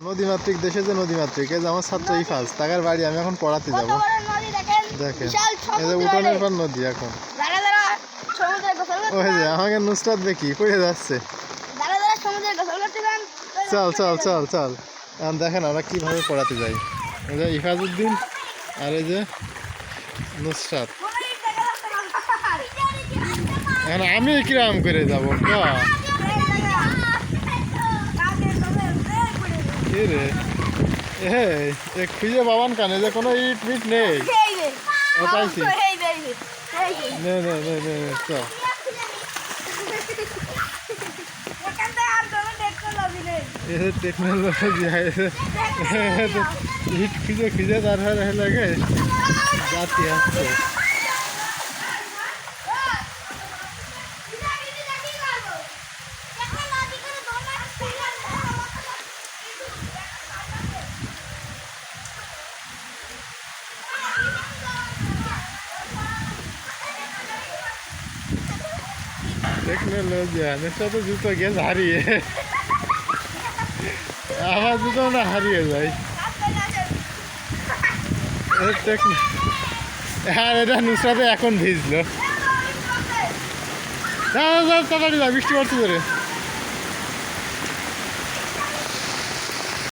নদীমাতৃক দেশে যে নদীমাতৃক, এই যে আমার ছাত্র ইফাজ, টাকার বাড়ি আমি এখন পড়াতে যাব। দেখেন এই যে উঠোনের পর নদী এখন। ওই যে আমাকে নুসরাত দেখি পড়ে যাচ্ছে। চল চল চল চল, এখন দেখেন আমরা কিভাবে পড়াতে যাই। এই যে ইফাজউদ্দিন আর এই যে নুসরাত। এখন আমি কিরম করে যাবো কি রে? এই খুঁজে পাবান কানে যে কোনো ইট মিট নেই। পাইছি, নে নে নে নে চল। টেকনোলজি ইট খুঁজে খুঁজে তারপরে লাগে জাতি আসছে। টেকনোলজি অনেকটা তো জুতো গেছে হারিয়ে, আমার জুতো না হারিয়ে যায়। হ্যাঁ এটা নুসরাতে এখন ভিজলো। তাড়াতাড়ি যা, বৃষ্টি পড়তে ধরে।